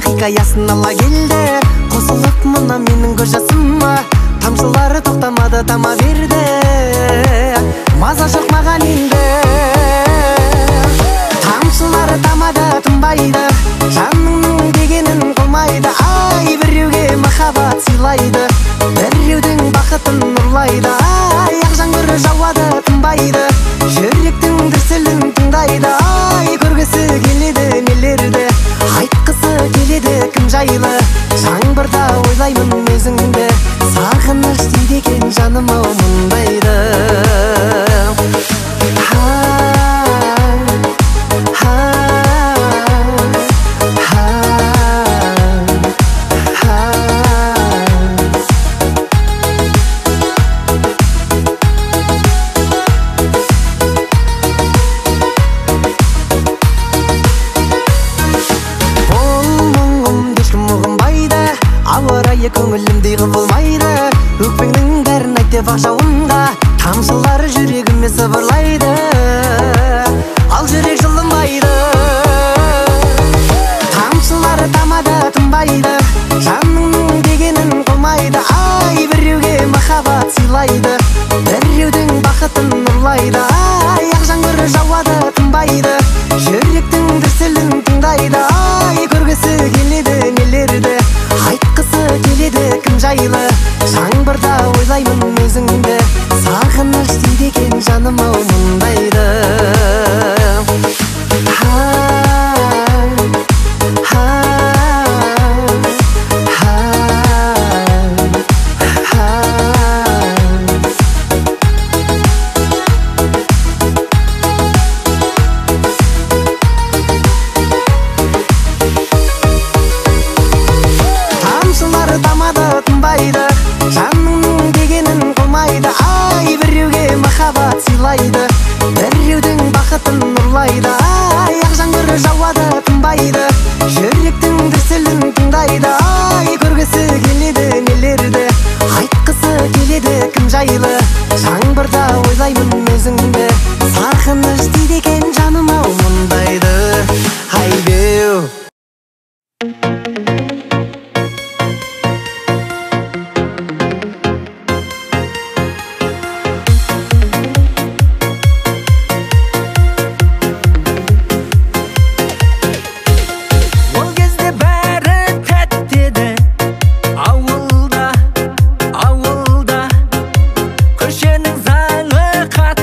Hikayасын ала келді, қосылып мұна менің көз жасыма. Тамшылары тоқтамады, тама берді, маза жоқ маған енді. Тамшылары тамады, тынбайды, жаныңның дегенін қылмайды. Ай, біреуге махаббат сыйлайды, біреудің бақытын ұрлайды. Ай, ақ жаңбыр жауады, тынбайды, жүректің дүрсілін тыңдайды. Ай, көргісі келеді нелерді, айтқысы келеді кім жайлы. Жаңбырда ойлаймын өзіңді, сағыныш дейді екен жаным ау мұндайды. Көңілімдей құбылмайды, өкпеңнің бәрін айт деп ақ жауынға. Тамшылары жүрегіме сыбырлайды, ал жүрек жылынбайды. Тамшылары тамады, тынбайды, жаныңның дегенін қылмайды. Ай, біреуге махаббат сыйлайды, біреудің бақытын ұрлайды. Ай, ақ жаңбыр жауады, тынбайды, жүректің дүрсілін тыңдайды. Ай, көргісі келеді нелерді, айтқысы келеді кім жайлы. Жаңбырда ойлаймын өзіңді, сағыныш дейді екен жаным ау мұндайды. Тамады, тынбайды, жаныңның дегенін қылмайды. Ай, біреуге махаббат сыйлайды, біреудің бақытын ұрлайды. Ай, ақ жаңбыр жауады, тынбайды, жүректің дүрсілін тыңдайды. Ай, көргісі келеді нелерді, айтқысы келеді кім жайлы. Жаңбырда ойлаймын өзіңді, сағыныш дейді екен жаным ау мұндайды. Айбеу көшенің заңы қатты.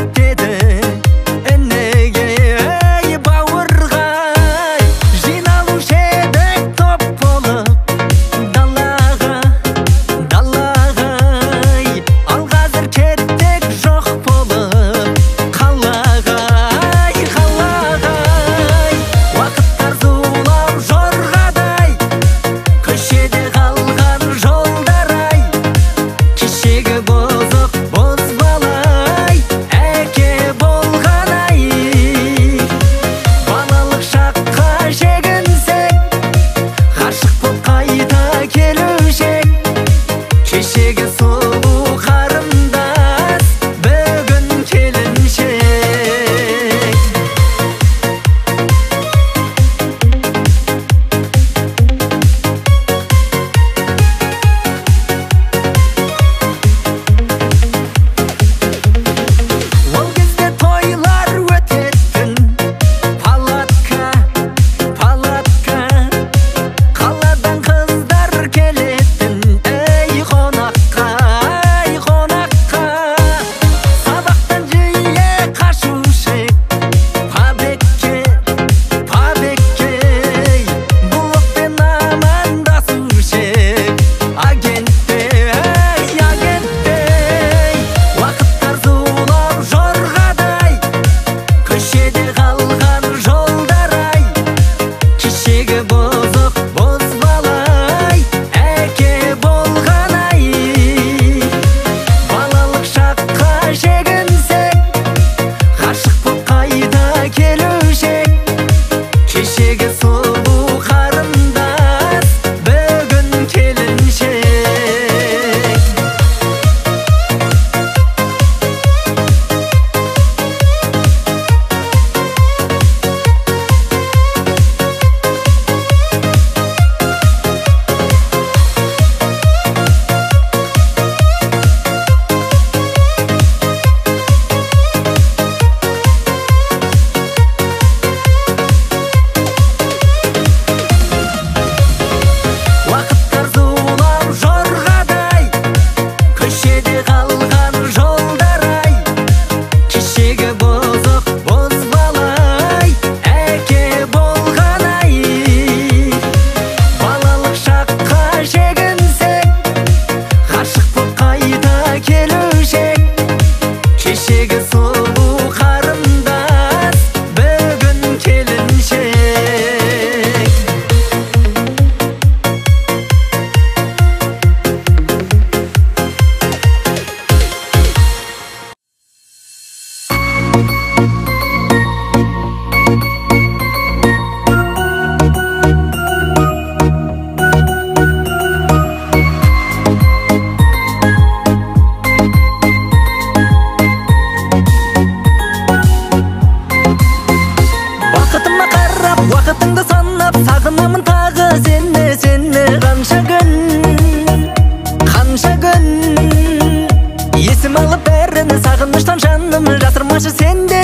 кылып бәрін сағыныштан жаным жасырмашы сенде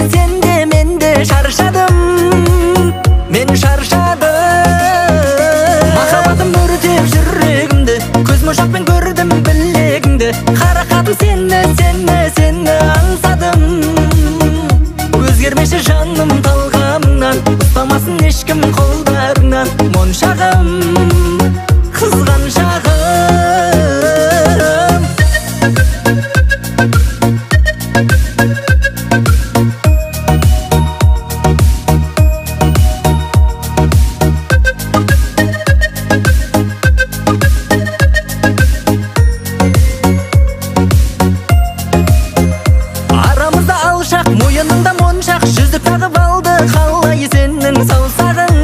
менде шаршадым мен шаршадым махаббатым өртеп жүрегімді көз мошақпен көрдім білегіңді қарақатым сені аңсадым өзгермеші жаным талғамыңнан ұстамасын ешкім қолдарыңнан моншағым қызған шағым мойыныңда моншақ жүзік тағып алды қалай сенің саусағың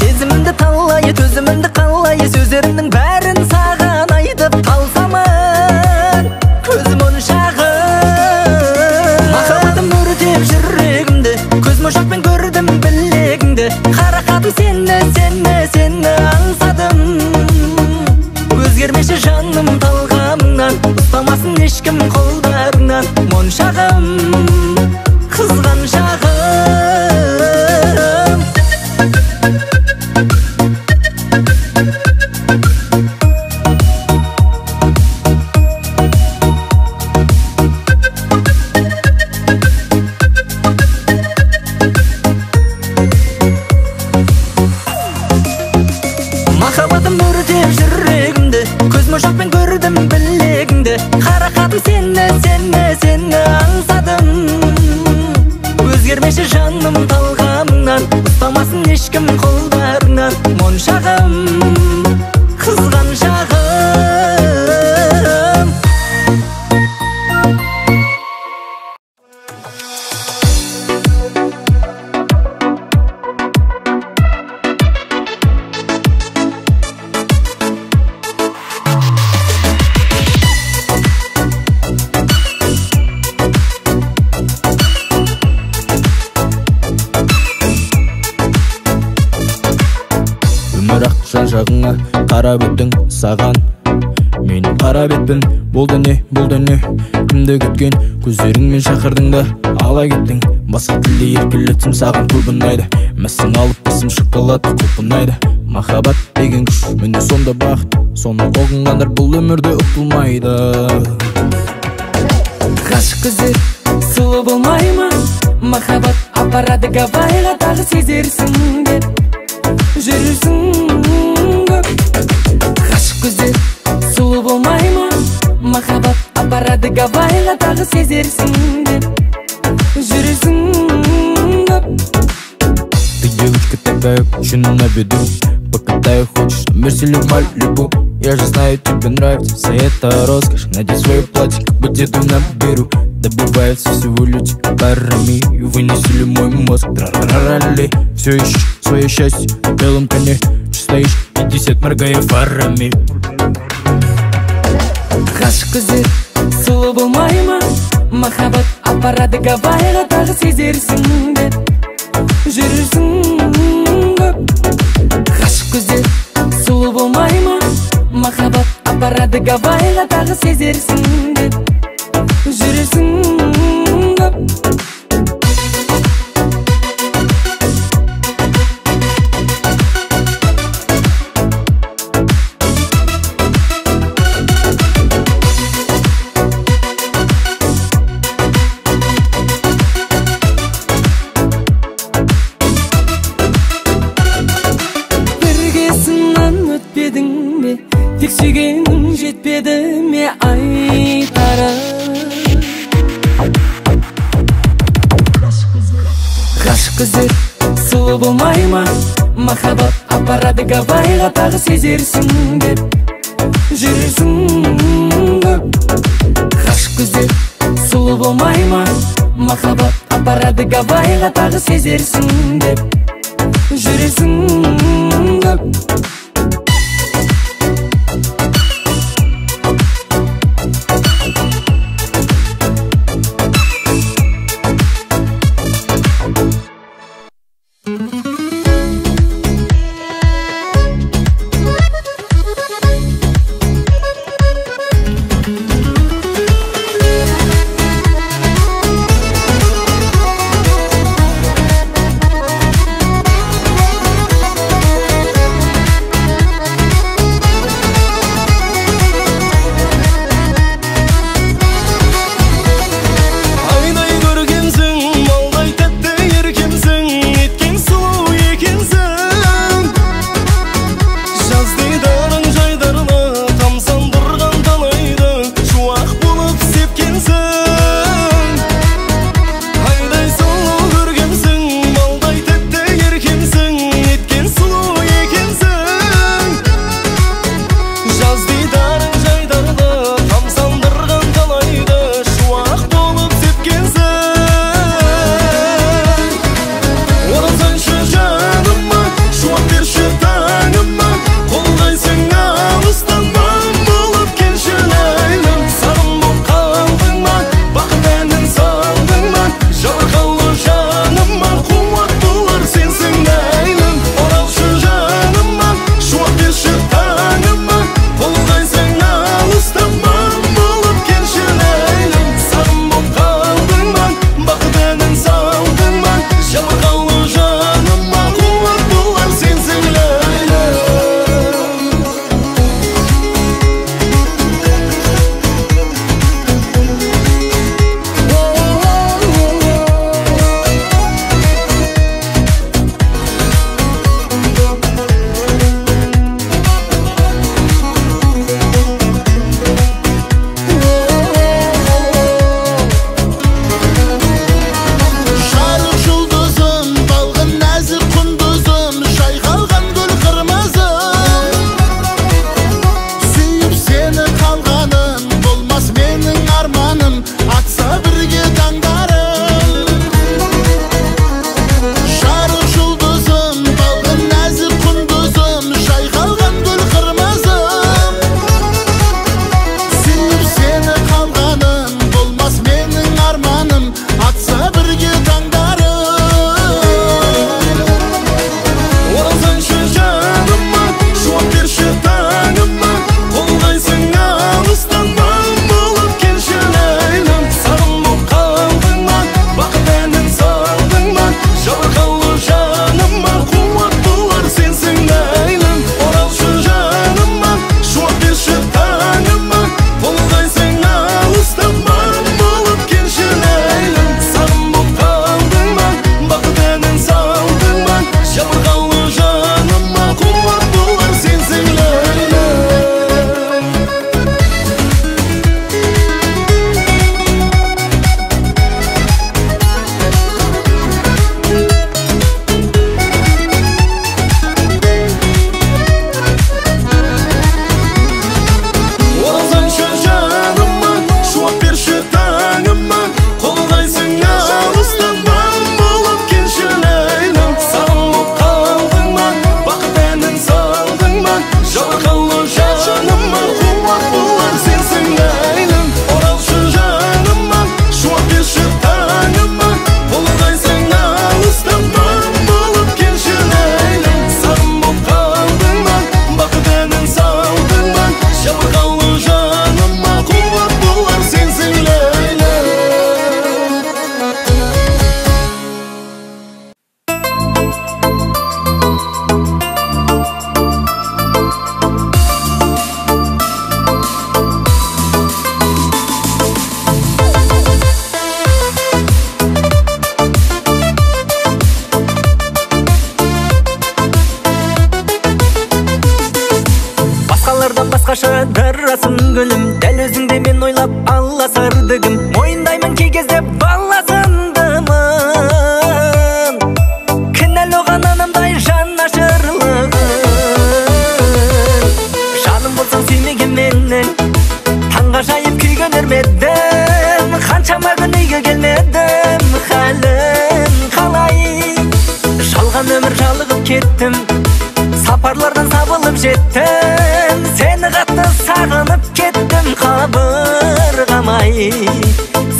сезімімді талай төзімімді қалай сөздерімнің бәрін саған айтып талсамын көз моншағым махаббатым өртеп жүрегімді көз моншақпен көрдім білегіңді қарақатым сені аңсадым өзгермеші жаным талғамыңнан ұстамасын ешкім қолдарыңнан моншағым қызған шағым махаббатым өртеп жүрегімді көз моншақпен көрдім білегіңді қарақатым сені аңсадым өзгермеші жаным талғамыңнан ұстамасын ешкім қолдарыңнан моншағым қызған шағым жан-жағыңа қарап өттің саған мен қара бетпін бұл дүние кімді күткен көздеріңмен шақырдың да ала кеттің басқа тілде еркелетсем саған көп ұнайды мәссің алып басым шоколад көп ұнайды махаббат деген күш міне сонда бақыт соны ұғынғандар бұл өмірде ұтылмайды ғашық көздер сұлу болмай ма махаббат апарады Гавайға тағы сезерсің деп жүрсің көп ғашық көздер сұлу болмай ма махаббат апарады Гавайға тағы сезерсің деп жүрсің көп Ты девочка такая, очень на виду Покатаю хочешь, мерсили Малибу Я же знаю, тебе нравится вся эта роскошь Надень свое платье, как бы деду наберу Добивается всего люди парами И вынесли мой мозг, тра-ра-ра-ли Все ищешь свое счастье на белом коне Че стоишь, 50 моргая фарами ғашық көздер сұлу болмай ма махаббат апарады Гавайға тағы сезерсің деп жүрсің көп ғашық көздер сұлу болмай ма махаббат апарады Гавайға тағы сезерсің деп жүрсің көп тек сүйгенің жетпеді ме айтарым ғашық көздер сұлу болмай ма махаббат апарады Гавайға тағы сезерсің деп жүрсің көп ғашық көздер сұлу болмай ма махаббат апарады Гавайға тағы сезерсің деп жүрсің көп турасың гүлім, дәл өзіңде мен ойлап алла сырдыгым. Мойындаймын кей кезде баласындымын, кінәлі оған анамдай жан ашырлығын. Жаным болсаң сүймеген менің, таңға жайып күйген өрмедім. Қаншама күн үйге келмедім, хәлің қалай? Жалған өмір жалығып кеттім, сапарлардан сабылып жеттім. Сені қатты сағынып кеттім, қабырғамай.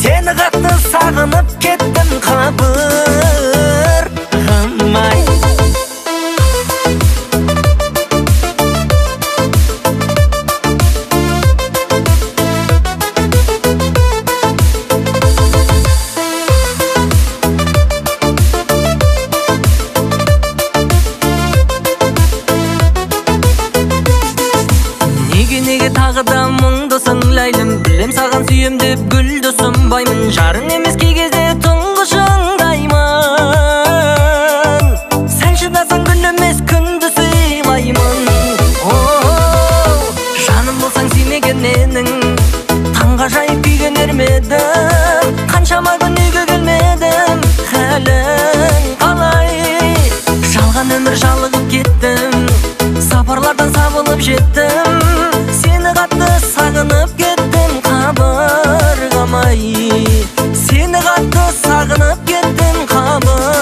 Сені қатты сағынып кеттім, қабырғамай. Тағы да мұңды сыңлаймын, білем саған сүйем деп гүлді сұнбаймын. Жарың емес кей кезде тұңғышыңдаймын. Сәл шыдасаң күн емес күнді сыйлаймын. Жаным болсаң сүймеген менің, таңға жайып күйген өрмедім. Қаншама күн үйге келмедім, хәлің қалай? Жалған өмір жалығып кеттім, сапарлардан сабылып жеттім. Сені қатты сағынып кеттім, қабырғамай. Сені қатты сағынып кеттім, қабырғамай.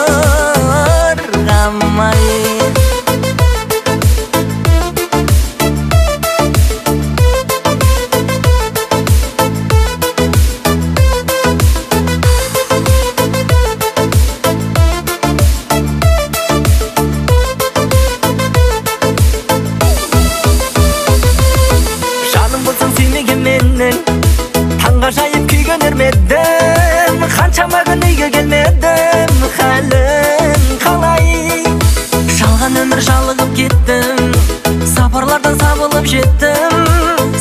Таңға жайып күйген өрмедім, қаншама күн үйге келмедім, хәлің қалай? Жалған өмір жалығып кеттім, сапарлардан сабылып жеттім.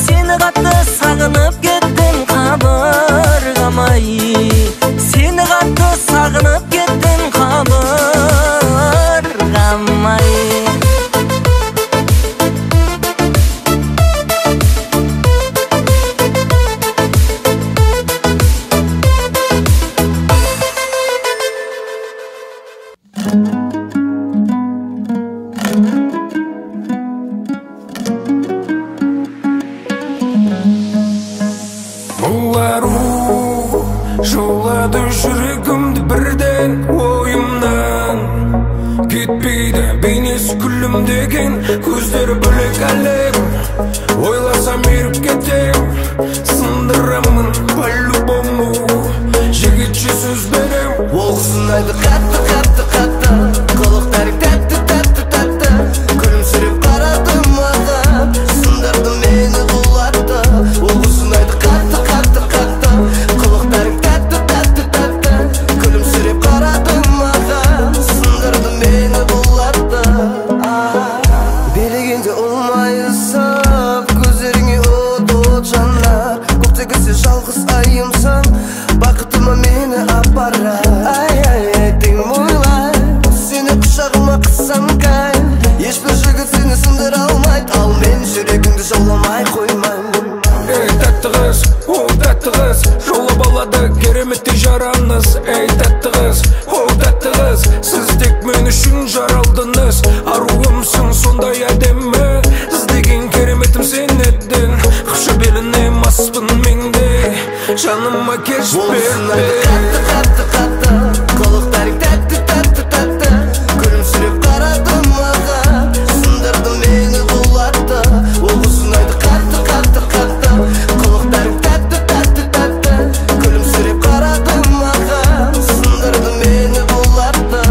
Сені қатты сағынып кеттім, қабырғамай. Сені қатты сағынып кеттім, қабырғамай. Жолады жүрегімді бірден ойымнан кетпейді, бейнесі күлімдеген, көздері бөлек әлем. Ойласам еріп кетем, сындырамын по-любому. Жігітше сөз берем, ол сынайды қатты, қатты, қатты, қылықтары тәтті, тәтті, тәтті. Күлімсіреп қарады маған, сындырды мені құлатты. Ол сынайды қатты, қатты, қатты, қылықтары тәтті, тәтті, тәтті. Күлімсіреп қарады маған, сындырды мені құлатты. Билегенде ұлмайысып, көздеріңе от, от жанар. Көктегісі жалғыз айымсың, бақытыма мені апара. Ай-ай-ай, теңім ойлай, сені құшағыма қыссам кай. Ешбір жігіт сені сындыра алмайды, ал мен жүрегіңді жауламай қоймаймын. Ей тәтті қыз, о тәтті қыз, жолап алады кереметтей жараңыз. Ей тәтті қыз, о тәтті қыз, сіз тек мен үшін жаралдыңыз. Аруымсың сондай әдемі, іздеген кереметім сен едің. Қышы беліне маспын менде, жаныма кеш берді. Қатты, қатты, қатты, қылықтарың тәтті, тәтті, тәтті. Күлімсіреп қарады маған, сындырды мені құлатты. Ол сынайды қатты, қатты, қатты, қылықтарың тәтті, тәтті, тәтті. Күлімсіреп қарады маған, сындырды мені құлатты.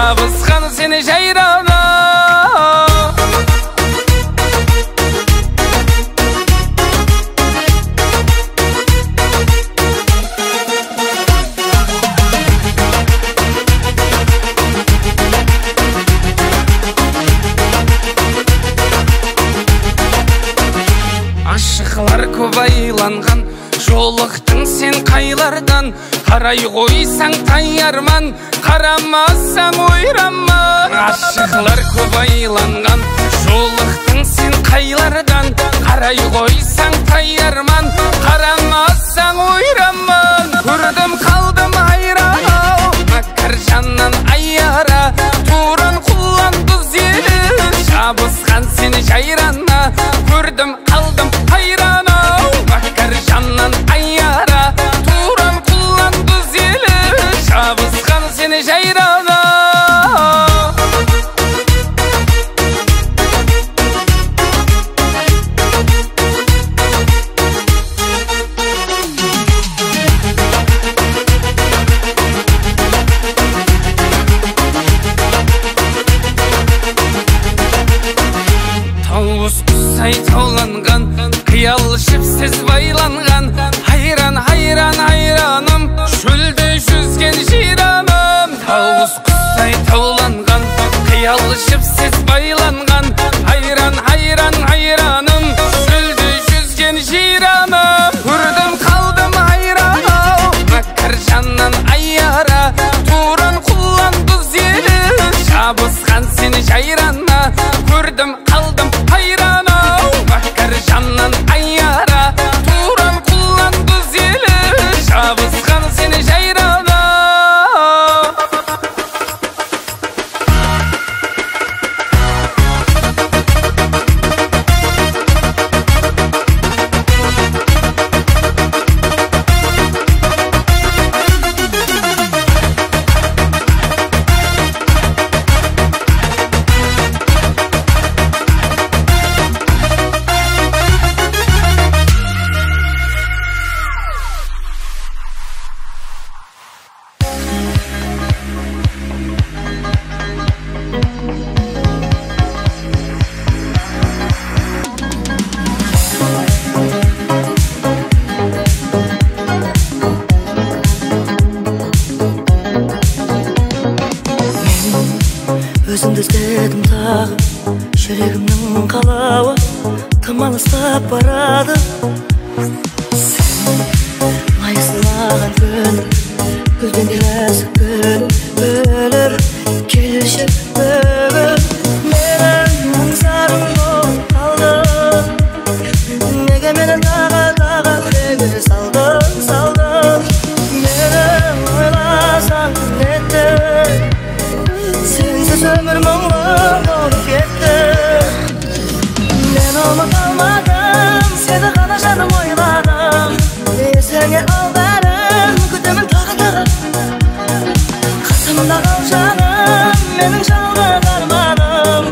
Şabızgan seni jayrana. Aşıqlar көп айланған, жолықтың сен қайлардан. Қарай қойсаң таярман, қарамасаң ойраман. Aşıqlar көп айланған, жолықтың сен қайлардан. Қарай қойсаң таярман, қарамасаң ойраман. Көрдім қалдым айрау, макар жаннан айара. Туран құлан бұз ел, жабысқан сені жайрана. Көрдім қалдым айрана, макар жаннан айара. Туран құлан бұз ел, жабысқан сені жайрана. Тауыз құсай тауланған, қиял жіпсіз байланған. Хайран, хайран, хайраным, шөлде жүзген жираным. Тауыз құсай тауланған, қиял жіпсіз байланған. Хайран, хайран, хайраным, шөлде жүзген жираным. Көрдім қалдым айрау, макар жаннан айара. Туран құлан бұз ел, жабысқан сені жайрана. Көрдім қалдым айрана, макар жаннан айара. Туран құлан бұз ел, жабысқан сені жайрана. Өзіңді іздедім тағы, жүрегімнің қалауы тым алыстап барады. Сен лайықсың маған күн, гүлденген нәзік күн, бөліп келші бүгін. Менің аңсарым болып қалды, неге мені тағы үрегіме салдың. Мені ойласаң нетті, сенсіз өмір мұңлы болып кетті. Мен ұмыт алмадым, сені ғана жаным ойладым. Есіңе ал бәрін, күтемін тағы. Қасымда қал жаным, менің жалғыз арманым.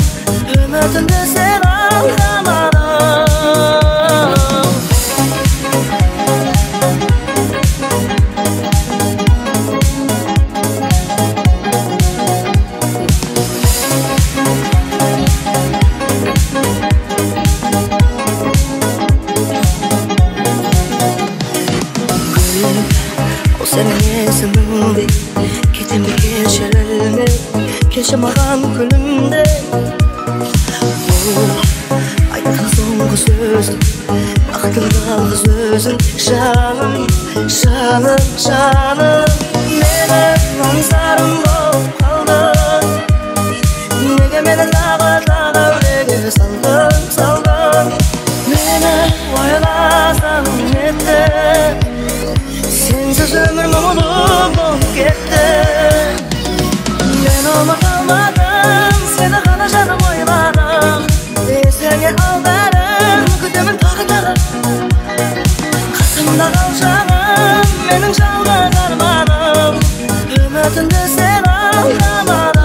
Үмітімді сен алдамадың. Senin есіміңде кетемді кешірілме, келші маған күлімде. Бұл айтқан соңғы сөзің, бақытың жалғыз өзің. Жаным, жаным, жаным, менің аңсарым болып қалды. Неге мені тағы үрегіме салдың. Мені ойласаң нетті, сенсіз өмір мұңлы болып кетті. Мен ұмыт алмадым, сені ғана жаным ойладым. Есіңе ал бәрін, күтемін тағы. Қасымда қал жаным, менің жалғыз арманым. Үмітімді сен алдамадың.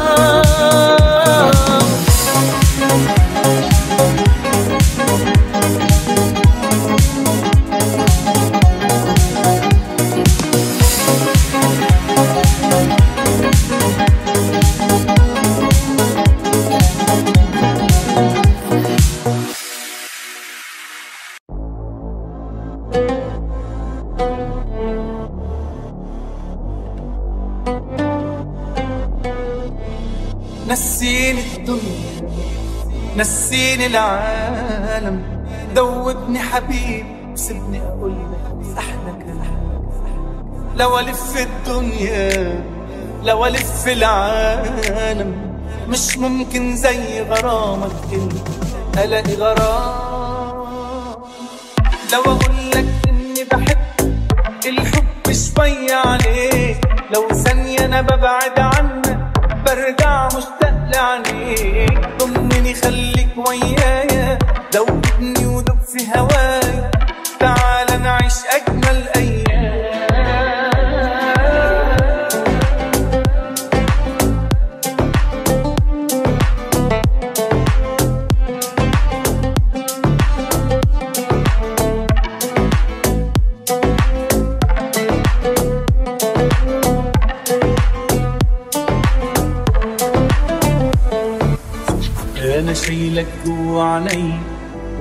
نسيني الدنيا نسيني العالم دوبني حبيب سيبني اقولك احلى كلام لو الف الدنيا لو الف العالم مش ممكن زي غرامك انت الاقي غرام لو اقولك اني بحب الحب شوية عليك لو ثانية انا ببعد عنك برجع مشتاق لعينيك ضمني خليك ويايا دوبني ودوب في هوايا تعال نعيش اجمل ايام أنا شايلك جوا عيني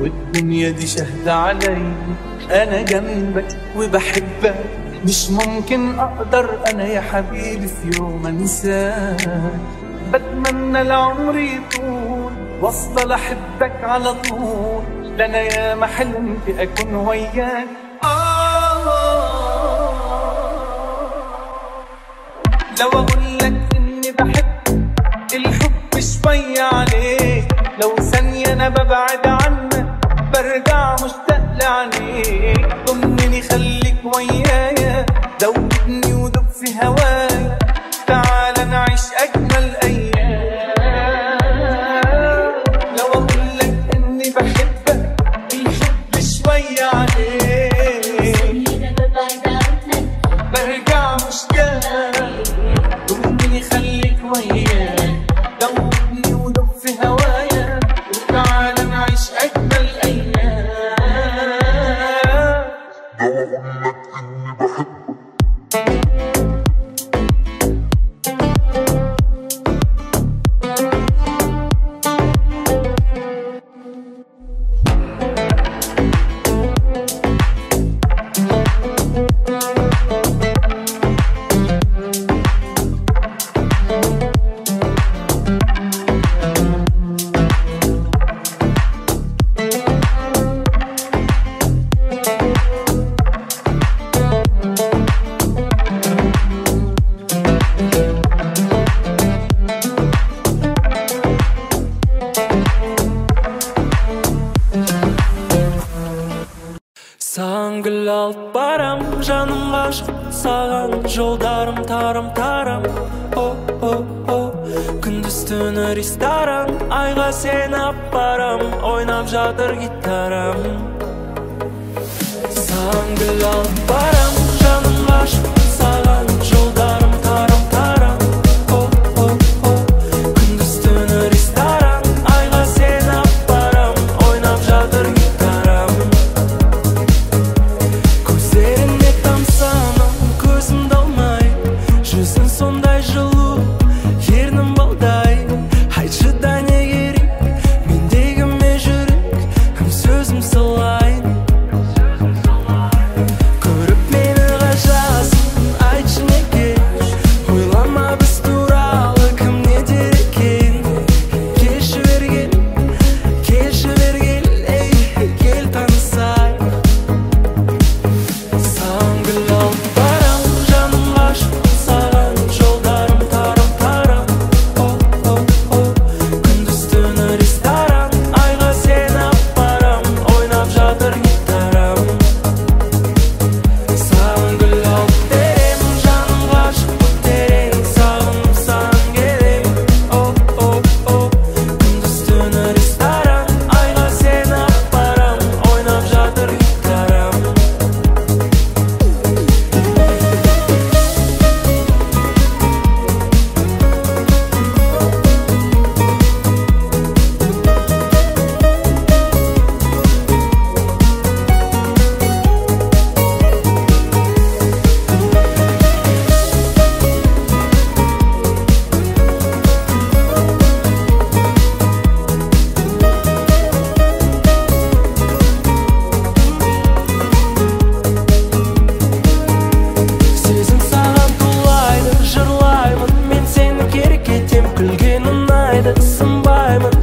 والدنيا دي شاهدة علي أنا جنبك وبحبك مش ممكن أقدر أنا يا حبيبي في يوم أنساك بتمنى العمر يطول وأفضل أحبك على طول ده أنا ياما حلمت أكون وياك لو أقولك إني بحب الحب شوية عليك لو ثانية أنا ببعد عنك برجع مشتاق لعينيك ضمني خليك ويايا دوبني ودوب في هوايا تعال نعيش أجمل أيام لو أقولك إني بحبك الحب شوية عليك برجع مشتاق ضمني خليك ويايا دوبني ودوب في هوايا وتعال نعيش أجمل أيام لو أقولك إني بحبك Саған гүл алып барам, жаным ғашық саған жолдарым тарам-тарам О-о-о күндіз түні ресторан айға сені апарам ойнап жатыр гитарам Саған гүл алып барам, жаным ғашық саған жолдарым тарам-тарам О-о-о күндіз түні ресторан айға сені апарам ойнап жатыр гитарам Көздеріңе тамсанам, көзімді алмай Жүзің сондай жылу, ернің балдай Айтшы да не керек, мендегі ме жүрек Кім сөзім салайын Көріп мені ғажасың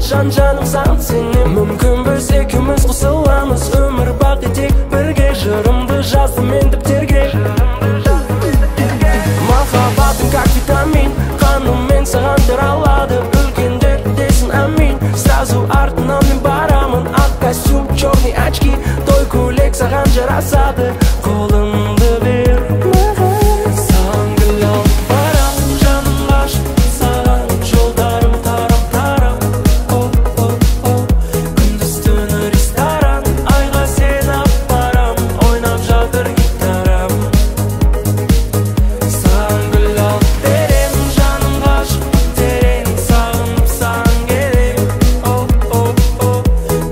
жан-жаным саған сенем. Мүмкін біз екеуміз қосыламыз, өмір бақи тек бірге. Жырымды жаздым мен дәптерге. Махаббатым как витамин, қаныммен саған таралады. Үлкендер десін әмин, сразу артынан мен барамын. Ақ костюм, черный очки, той көйлек саған жарасады. Қолыңды бер маған, саған гүл алып барам. Жаным ғашық саған, жолдарым тарап-тарап. Күндіз түні ресторан, айға сен алып барам. Ойнап жатыр гитарам. Саған гүл алып берем, жаным ғашық терең. Сағынып саған келем.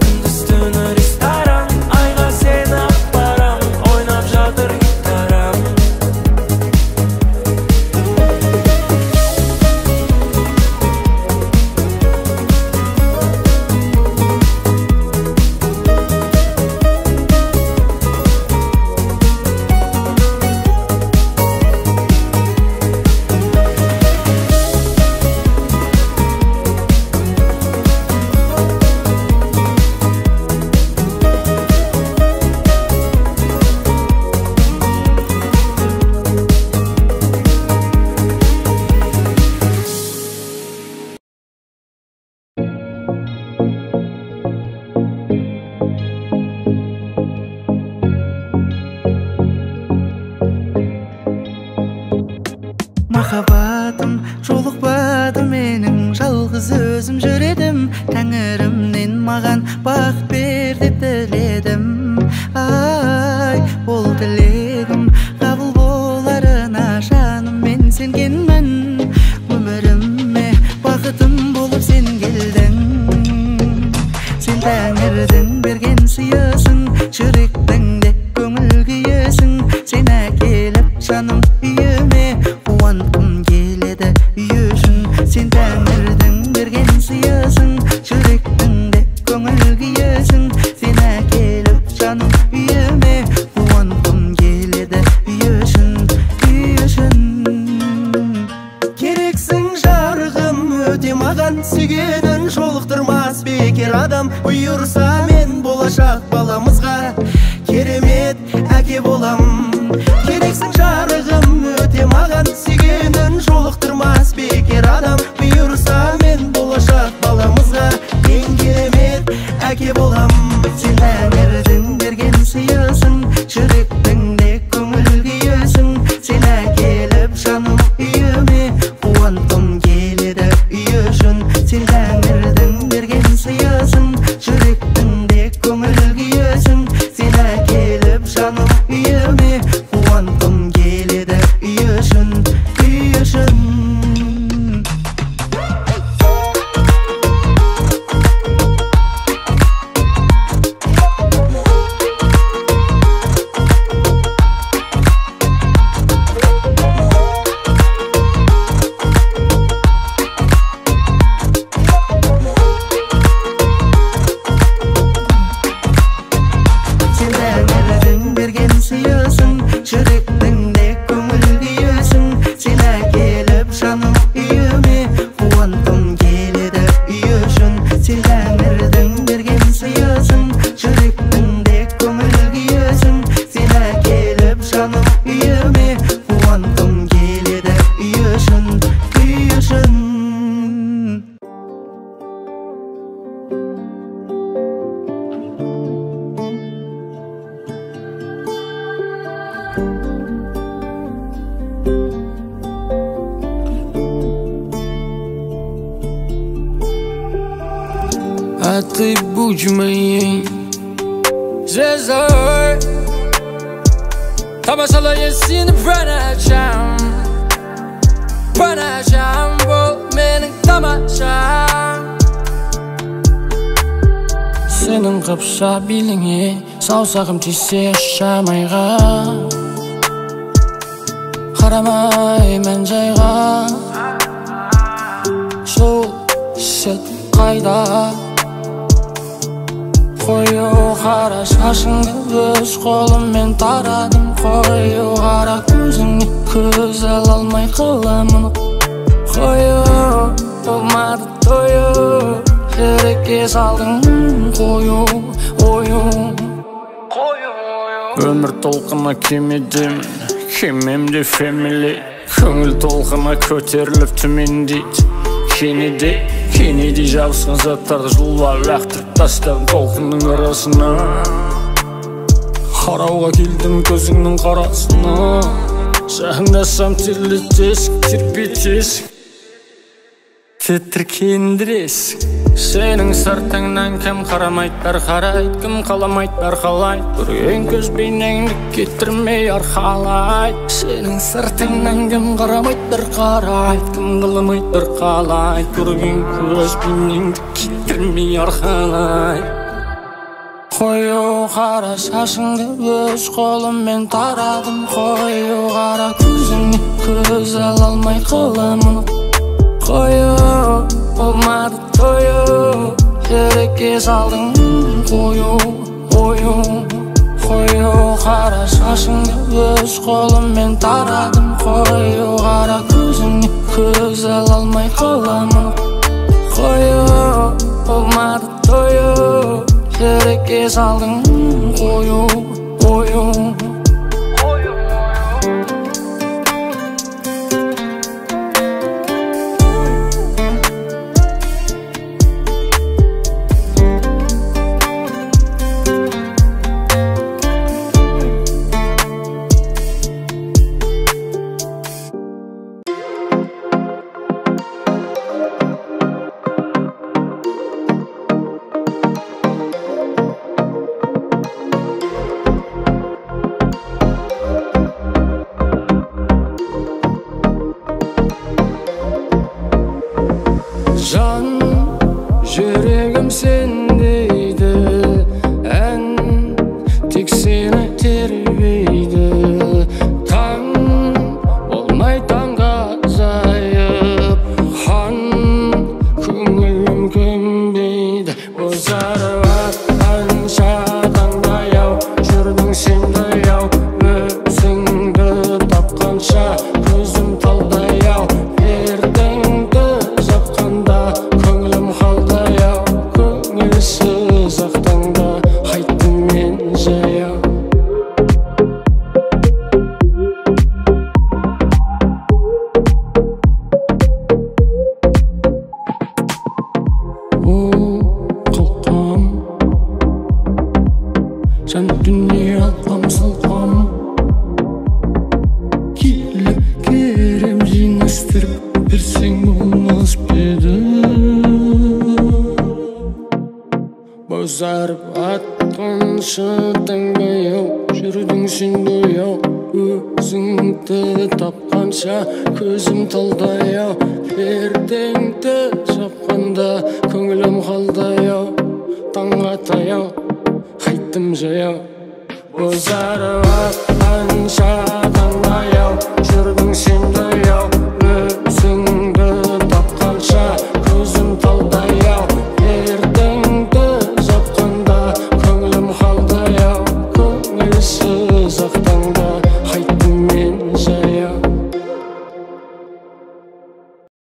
Күндіз түні ресторан, айға сен алып барам. Ойнап жатыр гитарам. Махаббатым жолықпады менің, жалғыз өзім жүредім. Тәңірімнен маған бақ бер деп тіледім. Ай, ол тілегім қабыл боларына жаным мен сенгенмін. Өміріме бақытым болып сен келдің. Сен тәңірдің берген сыйысың, жүректіңде көңіл күйесің. Сен әкеліп жаным үйіме, қуанғым келеді үй үшін. Сен тәңірдің берген сыйысың, жүректіңде көңіл күйесің. Сен әкеліп жаным үйіме, қуанғым келеді үй үшін, үй үшін. Керексің жарығым өте маған, сүйгенін жолықтырмас бекер адам. Бұйырса мен болашақ баламызға керемет әке болам. Керексің жарығым өте маған, сүйгенін жолықтырмас бекер адам. Бұйырса мен болашақ баламызға ең керемет әке болам. Сен тәңірдің берген сыйысың, жүректіңде көңіл күйесің. Сен әкеліп жаным үйіме, қуанғым келеді үй үшін. Сен тәңірдің берген сыйысың, жүректіңде көңіл күйесің. Сен әкеліп жаным үйіме, қуанғым келеді үй үшін, үй үшін. Сен тәңірдің берген сыйысың, жүректіңде көңіл күйесің. Сен әкеліп жаным үйіме, қуанғым келеді үй үшін. Сен тәңірдің берген сыйысың, жүректіңде көңіл күйесің. Сен әкеліп жаным үйіме, қуанғым келеді үй үшін, үй үшін. А ты будь моей звездой, тамашалай сені по ночам бол менің тамашам. Сенің қапса биліңе, саусағым тисе шамайға. Қарамай мән жайға, сол сәт қайда. Қою қара шашыңды өз қолыммен тарадым. Қою қара көзіңе көз ала алмай қаламын. Қою болмады тою, салдың қою өмір толқына кемедемін кемемде фэмили көңіл толқына көтеріліп төмендейді кенеде жабысқан заттарды жұлып лақтырып тастадым толқынның арасына қарауға келдім көзіңнің қарасына жақындасам терлетесің тербетесің тітіркендіресің сенің сыртыңнан кім қарамайды қарайды кім қаламайды қалайды көрген көз бейнеңді кетірмей арқалайды сенің сыртыңнан кім қарамайды қарайды кім қаламайды қалайды көрген көз бейнеңді кетірмей арқалайды қою қара шашыңды өз қолыммен тарадым қою қара көзіңе көз ала алмай қаламын қою болмады тою жүрекке салдың қою қара шашыңды өз қолыммен тарадым қою қара көзіңе көз ала алмай қаламын қою болмады тою жүрекке салдың қою жан жүрегім сен дейді ән тек сені тербейді таң болмай таңға азайып хан көңілім көнбейді бозарып атқан таңдаяу жүрдің сен даяу өзіңді тапқанша көзім талдаяу ердіңді жапқанда көңілім қалдаяу көңілсіз ақтаңда қайттым мен жаяу қалқам жан дүние алқам салқам келіп керем жинастырып берсең болмас па еді бозарып атқанша таңдаяу жүрдің сен бояу өзіңді тапқанша көзім талдаяу ертеңді жапқанда көңілім қалдаяу таңға таяу қайттым жаяу бозарып атқанша таңдаяу жүрдің сен бояу